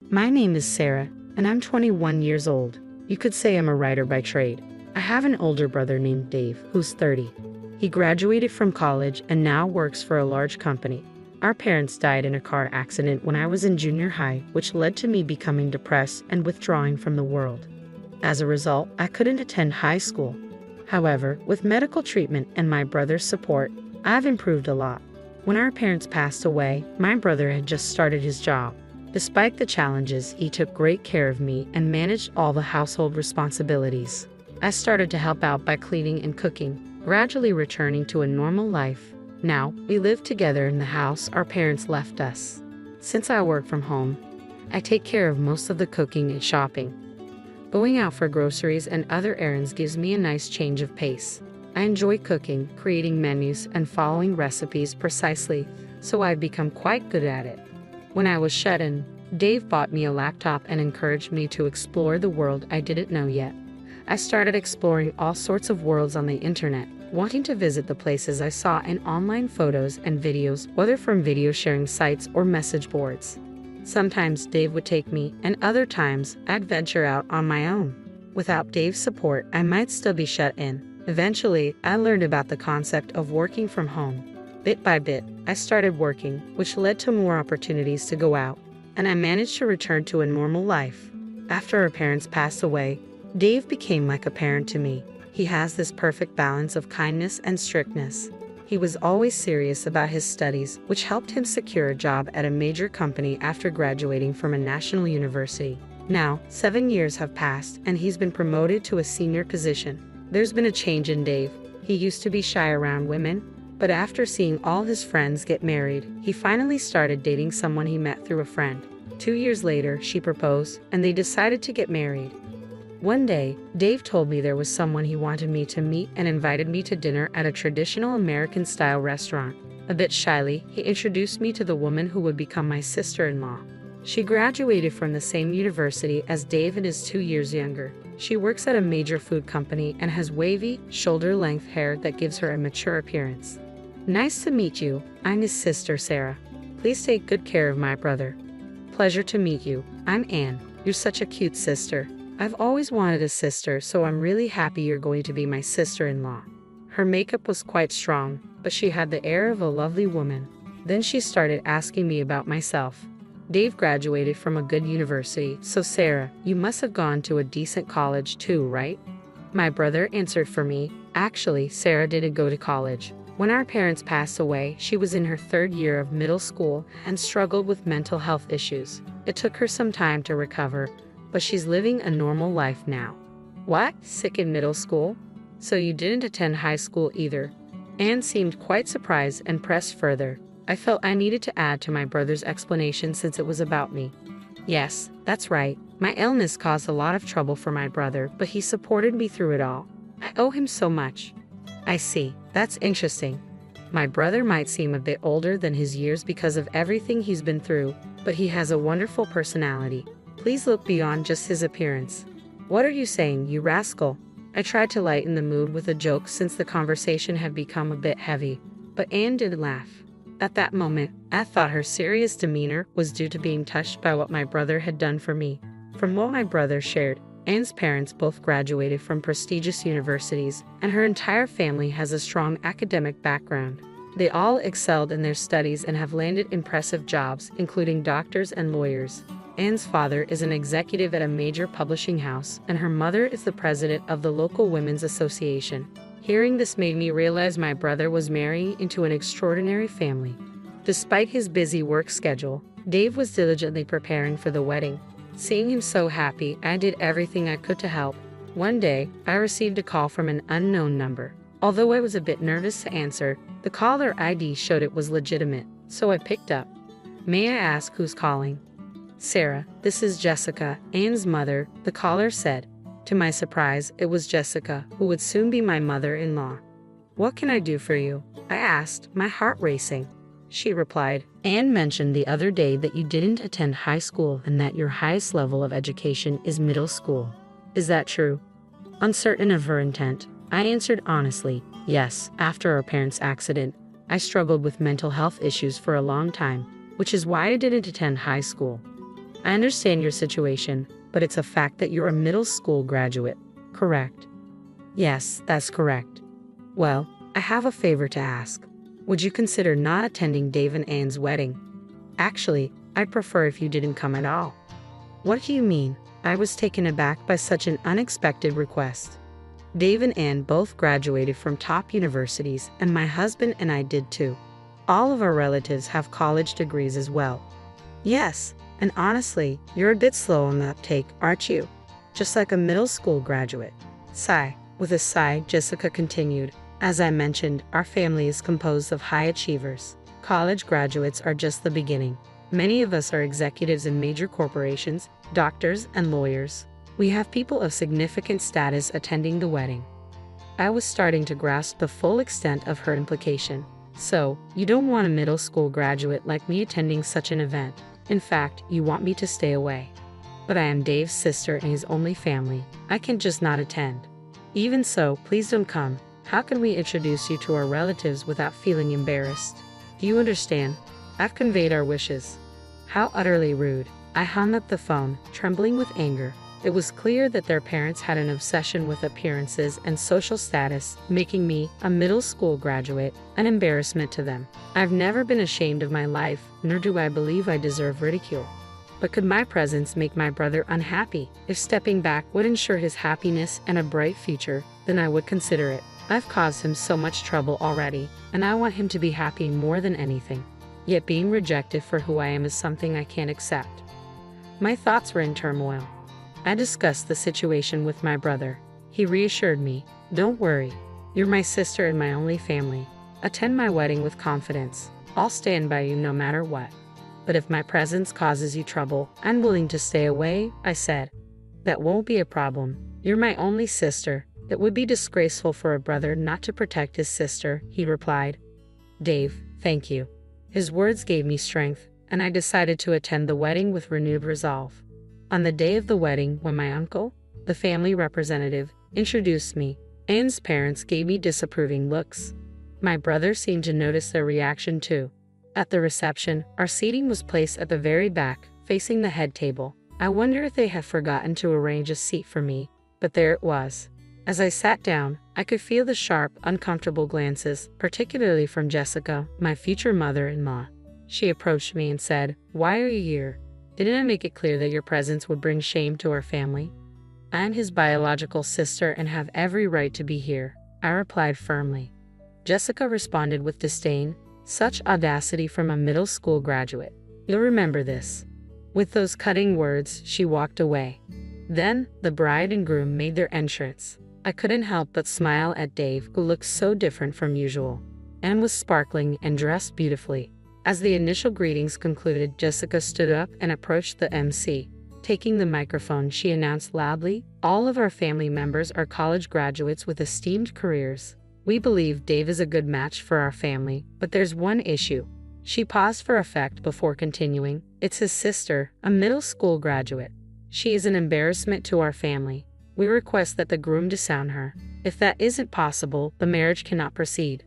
My name is Sarah, and I'm 21 years old. You could say I'm a writer by trade. I have an older brother named Dave, who's 30. He graduated from college and now works for a large company. Our parents died in a car accident when I was in junior high, which led to me becoming depressed and withdrawing from the world. As a result, I couldn't attend high school. However, with medical treatment and my brother's support, I've improved a lot. When our parents passed away, my brother had just started his job. Despite the challenges, he took great care of me and managed all the household responsibilities. I started to help out by cleaning and cooking, gradually returning to a normal life. Now, we live together in the house our parents left us. Since I work from home, I take care of most of the cooking and shopping. Going out for groceries and other errands gives me a nice change of pace. I enjoy cooking, creating menus, and following recipes precisely, so I've become quite good at it. When I was shut in, Dave bought me a laptop and encouraged me to explore the world I didn't know yet. I started exploring all sorts of worlds on the internet, wanting to visit the places I saw in online photos and videos, whether from video sharing sites or message boards. Sometimes Dave would take me, and other times I'd venture out on my own. Without Dave's support, I might still be shut in. Eventually, I learned about the concept of working from home. Bit by bit, I started working, which led to more opportunities to go out, and I managed to return to a normal life. After our parents passed away, Dave became like a parent to me. He has this perfect balance of kindness and strictness. He was always serious about his studies, which helped him secure a job at a major company after graduating from a national university. Now, 7 years have passed, and he's been promoted to a senior position. There's been a change in Dave. He used to be shy around women, but after seeing all his friends get married, he finally started dating someone he met through a friend. 2 years later, she proposed, and they decided to get married. One day, Dave told me there was someone he wanted me to meet and invited me to dinner at a traditional American-style restaurant. A bit shyly, he introduced me to the woman who would become my sister-in-law. She graduated from the same university as Dave and is 2 years younger. She works at a major food company and has wavy, shoulder-length hair that gives her a mature appearance. Nice to meet you. I'm his sister, Sarah. Please take good care of my brother. Pleasure to meet you. I'm Anne. You're such a cute sister. I've always wanted a sister, so I'm really happy you're going to be my sister-in-law. Her makeup was quite strong, but she had the air of a lovely woman. Then she started asking me about myself. Dave graduated from a good university, so Sarah, you must have gone to a decent college too, right? My brother answered for me. Actually, Sarah didn't go to college. When our parents passed away, she was in her 3rd year of middle school and struggled with mental health issues. It took her some time to recover, but she's living a normal life now. What? Sick in middle school? So you didn't attend high school either? Anne seemed quite surprised and pressed further. I felt I needed to add to my brother's explanation since it was about me. Yes, that's right. My illness caused a lot of trouble for my brother, but he supported me through it all. I owe him so much. I see. That's interesting. My brother might seem a bit older than his years because of everything he's been through, but he has a wonderful personality. Please look beyond just his appearance. What are you saying, you rascal? I tried to lighten the mood with a joke since the conversation had become a bit heavy, but Anne did laugh. At that moment, I thought her serious demeanor was due to being touched by what my brother had done for me. From what my brother shared, Anne's parents both graduated from prestigious universities, and her entire family has a strong academic background. They all excelled in their studies and have landed impressive jobs, including doctors and lawyers. Anne's father is an executive at a major publishing house, and her mother is the president of the local women's association. Hearing this made me realize my brother was marrying into an extraordinary family. Despite his busy work schedule, Dave was diligently preparing for the wedding. Seeing him so happy, I did everything I could to help. One day, I received a call from an unknown number. Although I was a bit nervous to answer, the caller ID showed it was legitimate, so I picked up. May I ask who's calling? Sarah, this is Jessica, Anne's mother, the caller said. To my surprise, it was Jessica, who would soon be my mother-in-law. What can I do for you? I asked, my heart racing. She replied, Anne mentioned the other day that you didn't attend high school and that your highest level of education is middle school. Is that true? Uncertain of her intent, I answered honestly, yes. After our parents' accident, I struggled with mental health issues for a long time, which is why I didn't attend high school. I understand your situation, but it's a fact that you're a middle school graduate, correct? Yes, that's correct. Well, I have a favor to ask. Would you consider not attending Dave and Anne's wedding? Actually, I'd prefer if you didn't come at all. What do you mean? I was taken aback by such an unexpected request. Dave and Anne both graduated from top universities, and my husband and I did too. All of our relatives have college degrees as well. Yes, and honestly, you're a bit slow on the uptake, aren't you? Just like a middle school graduate. Sigh. With a sigh, Jessica continued, as I mentioned, our family is composed of high achievers. College graduates are just the beginning. Many of us are executives in major corporations, doctors, and lawyers. We have people of significant status attending the wedding. I was starting to grasp the full extent of her implication. So, you don't want a middle school graduate like me attending such an event. In fact, you want me to stay away. But I am Dave's sister and his only family. I can just not attend. Even so, please don't come. How can we introduce you to our relatives without feeling embarrassed? Do you understand? I've conveyed our wishes. How utterly rude. I hung up the phone, trembling with anger. It was clear that their parents had an obsession with appearances and social status, making me, a middle school graduate, an embarrassment to them. I've never been ashamed of my life, nor do I believe I deserve ridicule. But could my presence make my brother unhappy? If stepping back would ensure his happiness and a bright future, then I would consider it. I've caused him so much trouble already, and I want him to be happy more than anything. Yet being rejected for who I am is something I can't accept. My thoughts were in turmoil. I discussed the situation with my brother. He reassured me, "Don't worry. You're my sister and my only family. Attend my wedding with confidence. I'll stand by you no matter what. But if my presence causes you trouble, I'm willing to stay away," I said. "That won't be a problem. You're my only sister. It would be disgraceful for a brother not to protect his sister," he replied. "Dave, thank you." His words gave me strength, and I decided to attend the wedding with renewed resolve. On the day of the wedding, when my uncle, the family representative, introduced me, Anne's parents gave me disapproving looks. My brother seemed to notice their reaction too. At the reception, our seating was placed at the very back, facing the head table. I wonder if they had forgotten to arrange a seat for me, but there it was. As I sat down, I could feel the sharp, uncomfortable glances, particularly from Jessica, my future mother-in-law. She approached me and said, "Why are you here? Didn't I make it clear that your presence would bring shame to our family?" "I am his biological sister and have every right to be here," I replied firmly. Jessica responded with disdain. Such audacity from a middle school graduate. "You'll remember this." With those cutting words, she walked away. Then, the bride and groom made their entrance. I couldn't help but smile at Dave, who looked so different from usual. Anne was sparkling and dressed beautifully. As the initial greetings concluded, Jessica stood up and approached the MC. Taking the microphone, she announced loudly, "All of our family members are college graduates with esteemed careers. We believe Dave is a good match for our family, but there's one issue." She paused for effect before continuing, "It's his sister, a middle school graduate. She is an embarrassment to our family. We request that the groom disown her. If that isn't possible, the marriage cannot proceed."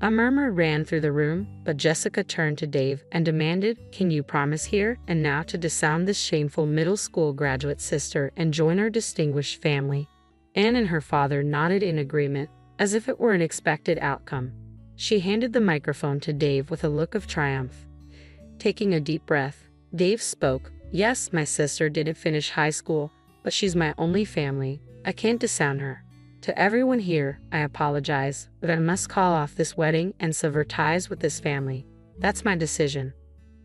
A murmur ran through the room, but Jessica turned to Dave and demanded, "Can you promise here and now to disown this shameful middle school graduate sister and join our distinguished family?" Anne and her father nodded in agreement, as if it were an expected outcome. She handed the microphone to Dave with a look of triumph. Taking a deep breath, Dave spoke, "Yes, my sister didn't finish high school, but she's my only family. I can't disown her. To everyone here, I apologize, but I must call off this wedding and sever ties with this family. That's my decision."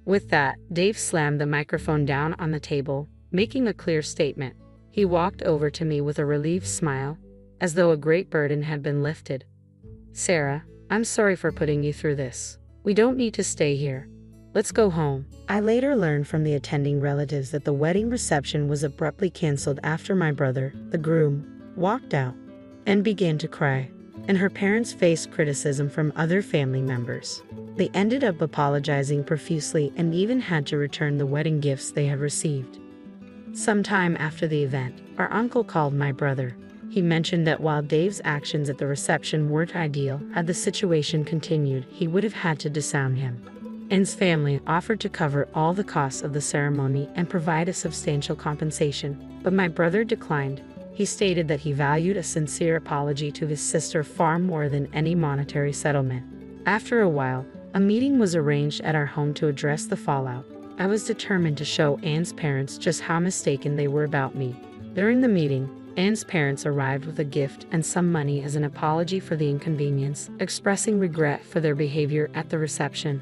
With that, Dave slammed the microphone down on the table, making a clear statement. He walked over to me with a relieved smile, as though a great burden had been lifted. "Sarah, I'm sorry for putting you through this. We don't need to stay here. Let's go home." I later learned from the attending relatives that the wedding reception was abruptly canceled after my brother, the groom, walked out and began to cry, and her parents faced criticism from other family members. They ended up apologizing profusely and even had to return the wedding gifts they had received. Sometime after the event, our uncle called my brother. He mentioned that while Dave's actions at the reception weren't ideal, had the situation continued, he would have had to disown him. Anne's family offered to cover all the costs of the ceremony and provide a substantial compensation, but my brother declined. He stated that he valued a sincere apology to his sister far more than any monetary settlement. After a while, a meeting was arranged at our home to address the fallout. I was determined to show Anne's parents just how mistaken they were about me. During the meeting, Anne's parents arrived with a gift and some money as an apology for the inconvenience, expressing regret for their behavior at the reception.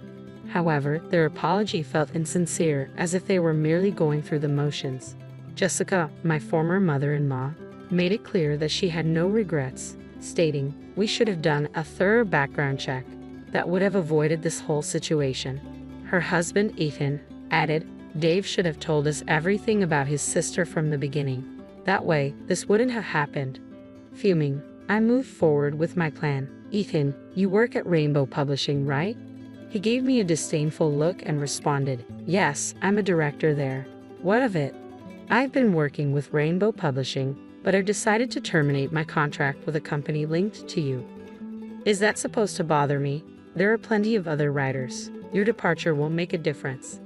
However, their apology felt insincere, as if they were merely going through the motions. Jessica, my former mother-in-law, made it clear that she had no regrets, stating, "We should have done a thorough background check. That would have avoided this whole situation." Her husband, Ethan, added, "Dave should have told us everything about his sister from the beginning. That way, this wouldn't have happened." Fuming, I moved forward with my plan. "Ethan, you work at Rainbow Publishing, right?" He gave me a disdainful look and responded, "Yes, I'm a director there." "What of it?" "I've been working with Rainbow Publishing, but I've decided to terminate my contract with a company linked to you." "Is that supposed to bother me? There are plenty of other writers. Your departure won't make a difference."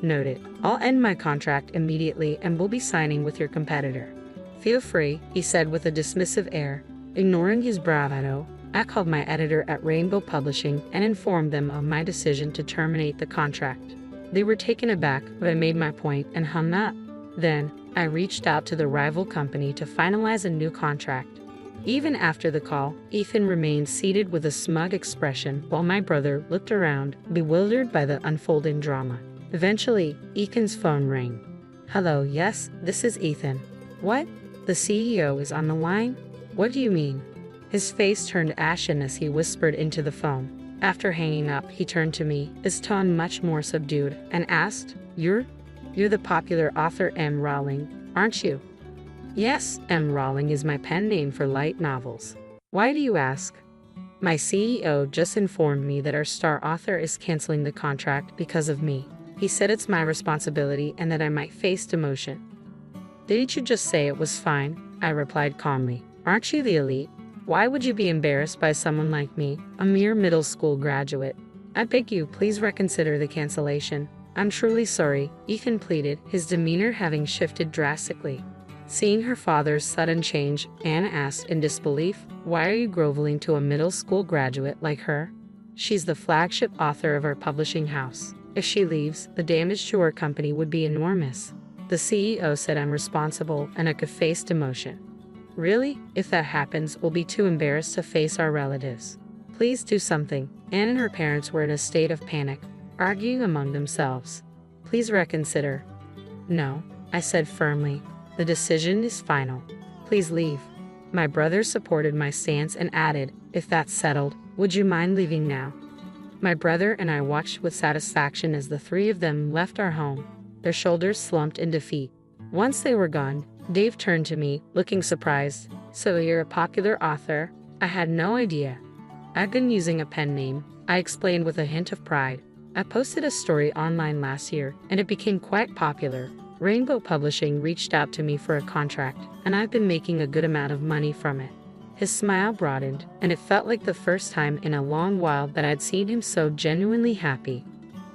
"Noted. I'll end my contract immediately and will be signing with your competitor." "Feel free," he said with a dismissive air. Ignoring his bravado, I called my editor at Rainbow Publishing and informed them of my decision to terminate the contract. They were taken aback, but I made my point and hung up. Then, I reached out to the rival company to finalize a new contract. Even after the call, Ethan remained seated with a smug expression while my brother looked around, bewildered by the unfolding drama. Eventually, Ethan's phone rang. "Hello, yes, this is Ethan." "What? The CEO is on the line? What do you mean?" His face turned ashen as he whispered into the phone. After hanging up, he turned to me, his tone much more subdued, and asked, You're the popular author M. Rowling, aren't you?" "Yes, M. Rowling is my pen name for light novels." "Why do you ask?" "My CEO just informed me that our star author is canceling the contract because of me. He said it's my responsibility and that I might face demotion." "Didn't you just say it was fine?" I replied calmly. "Aren't you the elite? Why would you be embarrassed by someone like me, a mere middle school graduate? I beg you, please reconsider the cancellation." "I'm truly sorry," Ethan pleaded, his demeanor having shifted drastically. Seeing her father's sudden change, Anne asked in disbelief, "Why are you groveling to a middle school graduate like her? She's the flagship author of our publishing house. If she leaves, the damage to our company would be enormous. The CEO said I'm responsible and I could face demotion." "Really? If that happens, we'll be too embarrassed to face our relatives. Please do something." Anne and her parents were in a state of panic, arguing among themselves. "Please reconsider." "No," I said firmly. "The decision is final. Please leave." My brother supported my stance and added, "If that's settled, would you mind leaving now?" My brother and I watched with satisfaction as the three of them left our home, their shoulders slumped in defeat. Once they were gone, Dave turned to me, looking surprised. "So you're a popular author? I had no idea." "I've been using a pen name," I explained with a hint of pride. "I posted a story online last year, and it became quite popular. Rainbow Publishing reached out to me for a contract, and I've been making a good amount of money from it." His smile broadened, and it felt like the first time in a long while that I'd seen him so genuinely happy.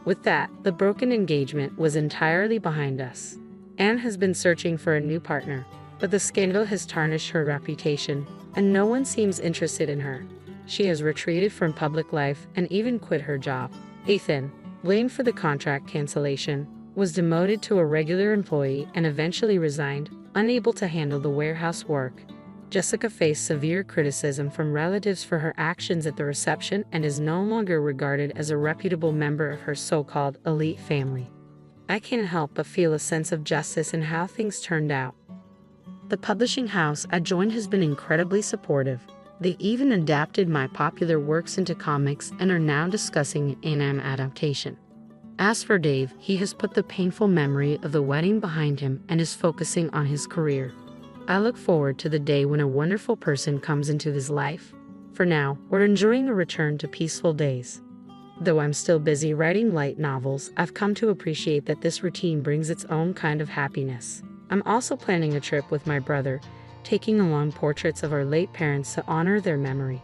With that, the broken engagement was entirely behind us. Anne has been searching for a new partner, but the scandal has tarnished her reputation, and no one seems interested in her. She has retreated from public life and even quit her job. Ethan, blamed for the contract cancellation, was demoted to a regular employee and eventually resigned, unable to handle the warehouse work. Jessica faced severe criticism from relatives for her actions at the reception and is no longer regarded as a reputable member of her so-called elite family. I can't help but feel a sense of justice in how things turned out. The publishing house I joined has been incredibly supportive. They even adapted my popular works into comics and are now discussing an anime adaptation. As for Dave, he has put the painful memory of the wedding behind him and is focusing on his career. I look forward to the day when a wonderful person comes into his life. For now, we're enjoying a return to peaceful days. Though I'm still busy writing light novels, I've come to appreciate that this routine brings its own kind of happiness. I'm also planning a trip with my brother, taking along portraits of our late parents to honor their memory.